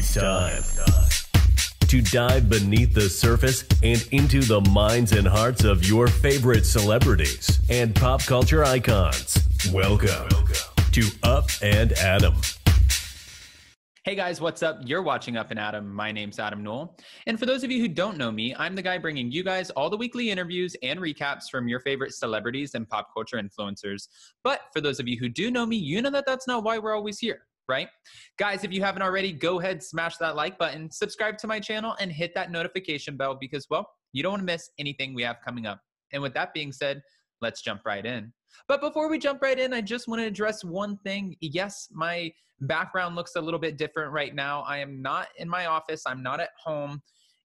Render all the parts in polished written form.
It's time to dive beneath the surface and into the minds and hearts of your favorite celebrities and pop culture icons. Welcome to Up and Adam. Hey guys, what's up? You're watching Up and Adam. My name's Adam Newell. And for those of you who don't know me, I'm the guy bringing you guys all the weekly interviews and recaps from your favorite celebrities and pop culture influencers. But for those of you who do know me, you know that that's not why we're always here, right? Guys, if you haven't already, go ahead, smash that like button, subscribe to my channel, and hit that notification bell because, well, you don't want to miss anything we have coming up. And with that being said, let's jump right in. But before we jump right in, I just want to address one thing. Yes, my background looks a little bit different right now. I am not in my office. I'm not at home.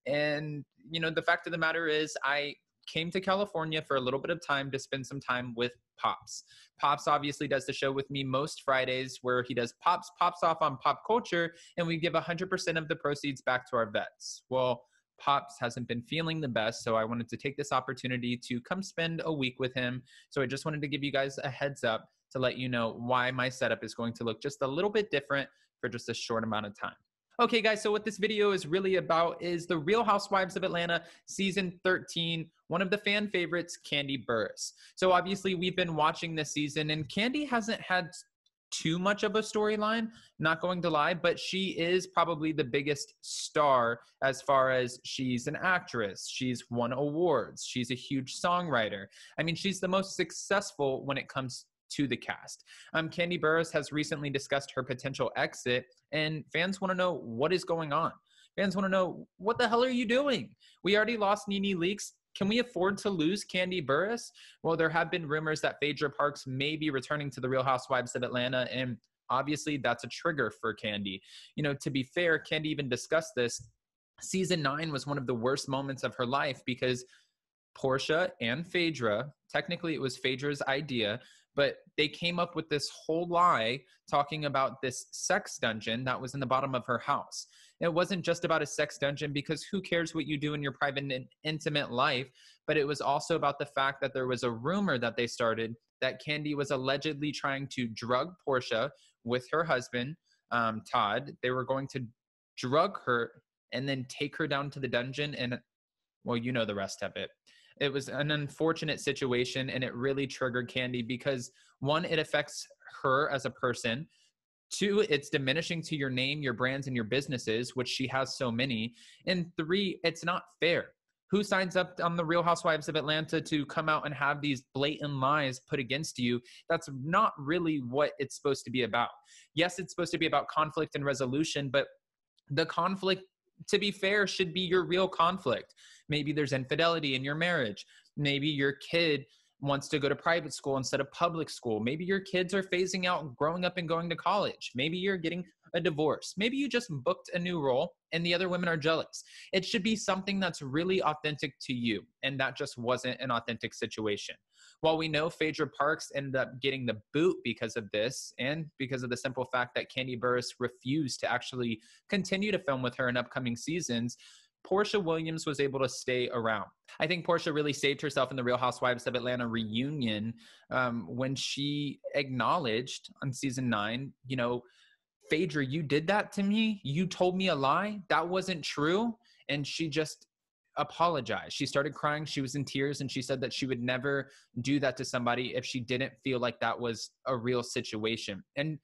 And, you know, the fact of the matter is I came to California for a little bit of time to spend some time with Pops. Pops obviously does the show with me most Fridays where he does Pops Off on pop culture, and we give 100% of the proceeds back to our vets. Well, Pops hasn't been feeling the best, so I wanted to take this opportunity to come spend a week with him. So I just wanted to give you guys a heads up to let you know why my setup is going to look just a little bit different for just a short amount of time. Okay, guys, so what this video is really about is the Real Housewives of Atlanta Season 13, one of the fan favorites, Kandi Burrus. So obviously we've been watching this season, and Kandi hasn't had too much of a storyline, not going to lie, but she is probably the biggest star as far as she's an actress. She's won awards. She's a huge songwriter. I mean, she's the most successful when it comes to the cast. Kandi Burrus has recently discussed her potential exit, and fans want to know what is going on. Fans want to know, what the hell are you doing? We already lost Nene Leakes. Can we afford to lose Kandi Burrus? Well, there have been rumors that Phaedra Parks may be returning to the Real Housewives of Atlanta, and obviously that's a trigger for Kandi. You know, to be fair, Kandi even discussed this. Season 9 was one of the worst moments of her life because Portia and Phaedra, technically it was Phaedra's idea, but they came up with this whole lie talking about this sex dungeon that was in the bottom of her house. It wasn't just about a sex dungeon because who cares what you do in your private and intimate life, but it was also about the fact that there was a rumor that they started that Kandi was allegedly trying to drug Portia with her husband, Todd. They were going to drug her and then take her down to the dungeon, and, well, you know the rest of it. It was an unfortunate situation, and it really triggered Kandi because, one, it affects her as a person. Two, it's diminishing to your name, your brands, and your businesses, which she has so many. And three, it's not fair. Who signs up on the Real Housewives of Atlanta to come out and have these blatant lies put against you? That's not really what it's supposed to be about. Yes, it's supposed to be about conflict and resolution, but the conflict, to be fair, should be your real conflict. Maybe there's infidelity in your marriage. Maybe your kid wants to go to private school instead of public school. Maybe your kids are phasing out growing up and going to college. Maybe you're getting a divorce. Maybe you just booked a new role and the other women are jealous. It should be something that's really authentic to you, and that just wasn't an authentic situation. While we know Phaedra Parks ended up getting the boot because of this, and because of the simple fact that Kandi Burrus refused to actually continue to film with her in upcoming seasons, Portia Williams was able to stay around. I think Portia really saved herself in the Real Housewives of Atlanta reunion when she acknowledged on season 9, you know, Phaedra, you did that to me. You told me a lie. That wasn't true. And she just apologized. She started crying. She was in tears, and she said that she would never do that to somebody if she didn't feel like that was a real situation. And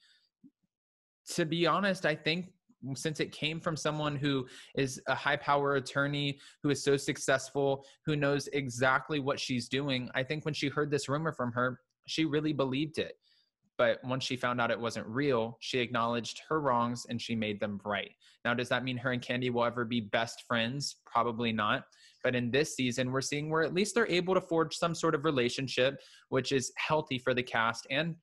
to be honest, I think since it came from someone who is a high power attorney, who is so successful, who knows exactly what she's doing, I think when she heard this rumor from her, she really believed it. But once she found out it wasn't real, she acknowledged her wrongs and she made them right. Now, does that mean her and Kandi will ever be best friends? Probably not. But in this season, we're seeing where at least they're able to forge some sort of relationship, which is healthy for the cast and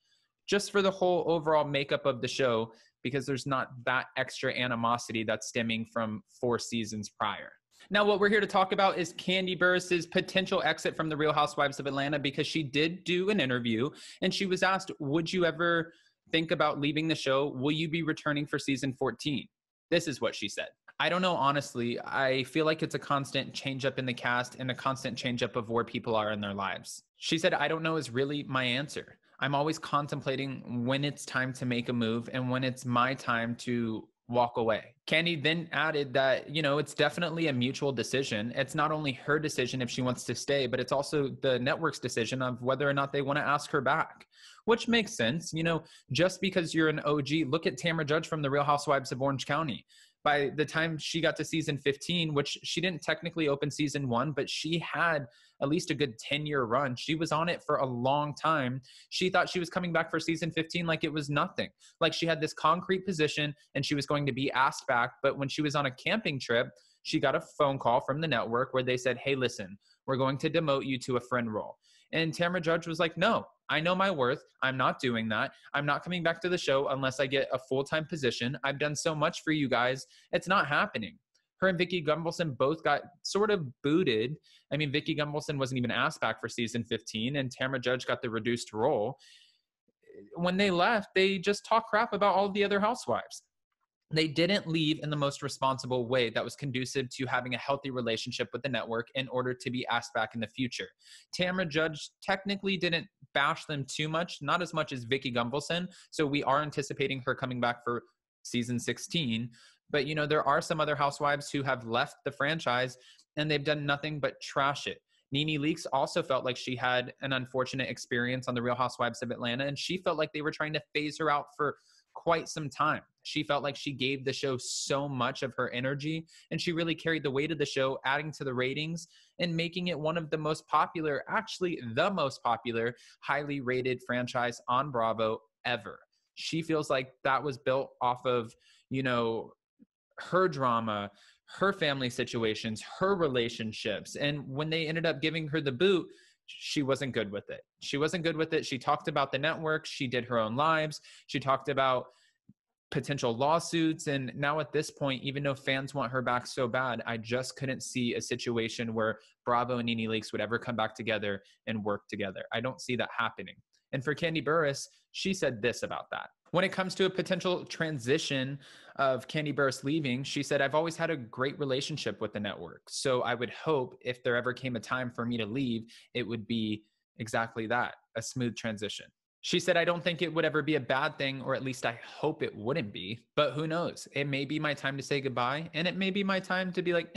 just for the whole overall makeup of the show, because there's not that extra animosity that's stemming from 4 seasons prior. Now, what we're here to talk about is Kandi Burrus's potential exit from the Real Housewives of Atlanta, because she did do an interview and she was asked, would you ever think about leaving the show? Will you be returning for season 14? This is what she said. I don't know, honestly. I feel like it's a constant change up in the cast and a constant change up of where people are in their lives. She said, I don't know is really my answer. I'm always contemplating when it's time to make a move and when it's my time to walk away. Kandi then added that, it's definitely a mutual decision. It's not only her decision if she wants to stay, but it's also the network's decision of whether or not they want to ask her back, which makes sense. Just because you're an OG, look at Tamra Judge from the Real Housewives of Orange County. By the time she got to season 15, which she didn't technically open season 1, but she had at least a good 10-year run. She was on it for a long time. She thought she was coming back for season 15 like it was nothing. Like she had this concrete position and she was going to be asked back. But when she was on a camping trip, she got a phone call from the network where they said, hey, listen, we're going to demote you to a friend role. And Tamra Judge was like, no, I know my worth. I'm not doing that. I'm not coming back to the show unless I get a full-time position. I've done so much for you guys. It's not happening. Her and Vicki Gunvalson both got sort of booted. I mean, Vicki Gunvalson wasn't even asked back for season 15, and Tamra Judge got the reduced role. When they left, they just talked crap about all of the other housewives. They didn't leave in the most responsible way that was conducive to having a healthy relationship with the network in order to be asked back in the future. Tamra Judge technically didn't bash them too much, not as much as Vicki Gunvalson. So we are anticipating her coming back for season 16. But, there are some other housewives who have left the franchise and they've done nothing but trash it. Nene Leakes also felt like she had an unfortunate experience on the Real Housewives of Atlanta, and she felt like they were trying to phase her out for quite some time. She felt like she gave the show so much of her energy, and she really carried the weight of the show, adding to the ratings and making it one of the most popular, actually the most popular, highly rated franchise on Bravo ever. She feels like that was built off of, her drama, her family situations, her relationships. And when they ended up giving her the boot, she wasn't good with it. She wasn't good with it. She talked about the network. She did her own lives. She talked about potential lawsuits. And now at this point, even though fans want her back so bad, I just couldn't see a situation where Bravo and Nene Leakes would ever come back together and work together. I don't see that happening. And for Kandi Burrus, she said this about that. When it comes to a potential transition of Kandi Burrus leaving, she said, I've always had a great relationship with the network. So I would hope if there ever came a time for me to leave, it would be exactly that, a smooth transition. She said, I don't think it would ever be a bad thing, or at least I hope it wouldn't be. But who knows? It may be my time to say goodbye, and it may be my time to be like,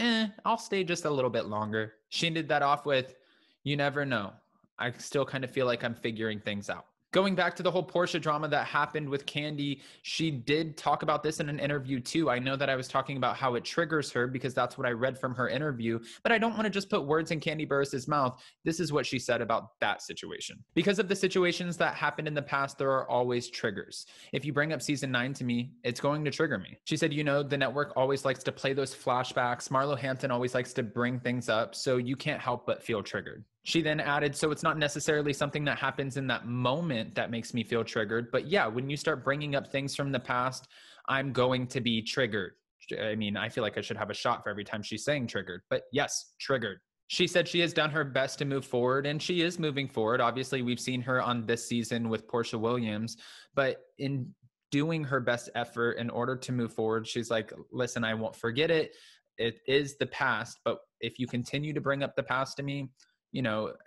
I'll stay just a little bit longer. She ended that off with, you never know. I still kind of feel like I'm figuring things out. Going back to the whole Porsche drama that happened with Kandi, she did talk about this in an interview too. I know that I was talking about how it triggers her because that's what I read from her interview, but I don't want to just put words in Kandi Burrus's mouth. This is what she said about that situation. Because of the situations that happened in the past, there are always triggers. If you bring up season 9 to me, it's going to trigger me. She said, the network always likes to play those flashbacks. Marlo Hampton always likes to bring things up, so you can't help but feel triggered. She then added, so it's not necessarily something that happens in that moment that makes me feel triggered. But yeah, when you start bringing up things from the past, I'm going to be triggered. I mean, I feel like I should have a shot for every time she's saying triggered. But yes, triggered. She said she has done her best to move forward, and she is moving forward. Obviously, we've seen her on this season with Porsche Williams. But in doing her best effort in order to move forward, she's like, listen, I won't forget it. It is the past. But if you continue to bring up the past to me,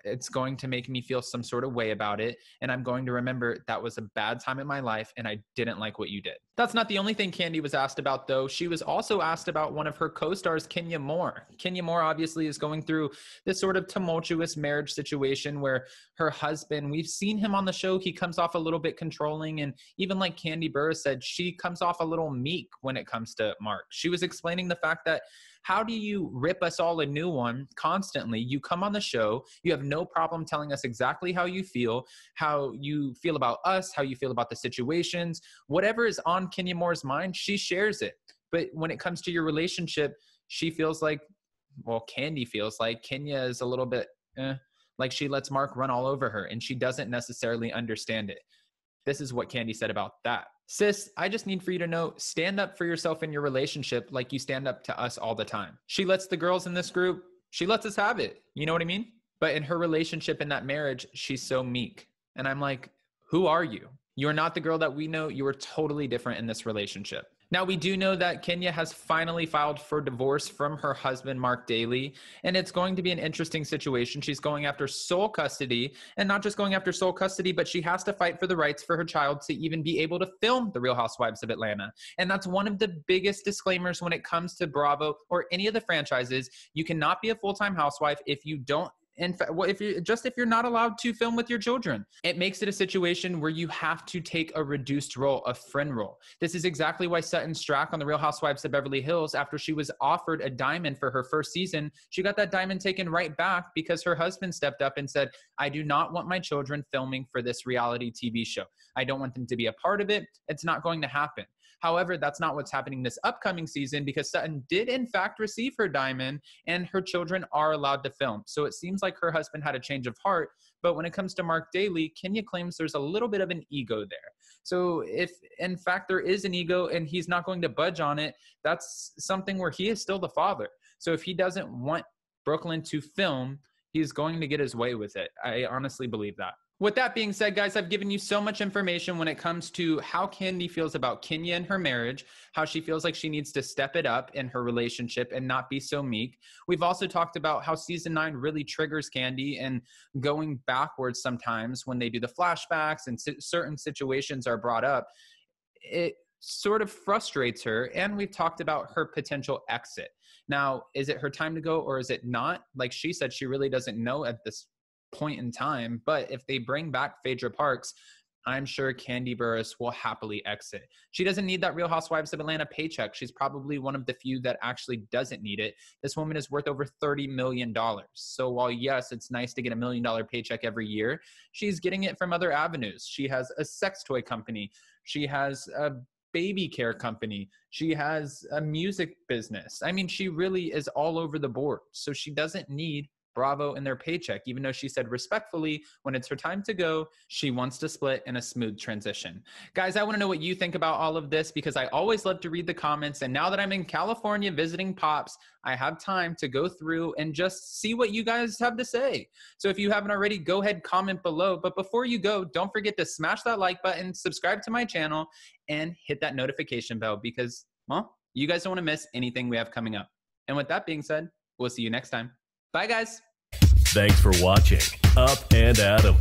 it's going to make me feel some sort of way about it. And I'm going to remember that was a bad time in my life and I didn't like what you did. That's not the only thing Kandi was asked about, though. She was also asked about one of her co-stars, Kenya Moore. Kenya Moore obviously is going through this sort of tumultuous marriage situation where her husband, we've seen him on the show, he comes off a little bit controlling. And even like Kandi Burrus said, she comes off a little meek when it comes to Mark. She was explaining the fact that how do you rip us all a new one constantly? You come on the show, you have no problem telling us exactly how you feel about us, how you feel about the situations, whatever is on Kenya Moore's mind, she shares it. But when it comes to your relationship, she feels like, Kandi feels like Kenya is a little bit, like she lets Mark run all over her and she doesn't necessarily understand it. This is what Kandi said about that. Sis, I just need for you to know, stand up for yourself in your relationship like you stand up to us all the time. She lets the girls in this group, she lets us have it. You know what I mean? But in her relationship, in that marriage, she's so meek. And I'm like, who are you? You're not the girl that we know. You are totally different in this relationship. Now, we do know that Kenya has finally filed for divorce from her husband, Mark Daly, and it's going to be an interesting situation. She's going after sole custody, and not just going after sole custody, but she has to fight for the rights for her child to even be able to film The Real Housewives of Atlanta. And that's one of the biggest disclaimers when it comes to Bravo or any of the franchises. You cannot be a full-time housewife if you don't. In fact, well, if you're not allowed to film with your children, it makes it a situation where you have to take a reduced role, a friend role. This is exactly why Sutton Strack on The Real Housewives of Beverly Hills, after she was offered a diamond for her first season, she got that diamond taken right back because her husband stepped up and said, I do not want my children filming for this reality TV show. I don't want them to be a part of it. It's not going to happen. However, that's not what's happening this upcoming season because Sutton did in fact receive her diamond and her children are allowed to film. So it seems like her husband had a change of heart. But when it comes to Mark Daly, Kenya claims there's a little bit of an ego there. So if in fact there is an ego and he's not going to budge on it, that's something where he is still the father. So if he doesn't want Brooklyn to film, he's going to get his way with it. I honestly believe that. With that being said, guys, I've given you so much information when it comes to how Kandi feels about Kenya and her marriage, how she feels like she needs to step it up in her relationship and not be so meek. We've also talked about how season 9 really triggers Kandi and going backwards sometimes when they do the flashbacks and certain situations are brought up. It sort of frustrates her. And we've talked about her potential exit. Now, is it her time to go or is it not? Like she said, she really doesn't know at this point in time, but if they bring back Phaedra Parks, I'm sure Kandi Burrus will happily exit. She doesn't need that Real Housewives of Atlanta paycheck. She's probably one of the few that actually doesn't need it. This woman is worth over $30 million. So while yes, it's nice to get $1 million paycheck every year, she's getting it from other avenues. She has a sex toy company. She has a baby care company. She has a music business. I mean, she really is all over the board. So she doesn't need Bravo and their paycheck, even though she said respectfully, when it's her time to go, she wants to split in a smooth transition. Guys, I want to know what you think about all of this because I always love to read the comments. And now that I'm in California visiting Pops, I have time to go through and just see what you guys have to say. So if you haven't already, go ahead, comment below. But before you go, don't forget to smash that like button, subscribe to my channel, and hit that notification bell because, well, you guys don't want to miss anything we have coming up. And with that being said, we'll see you next time. Bye, guys. Thanks for watching Up and Adam.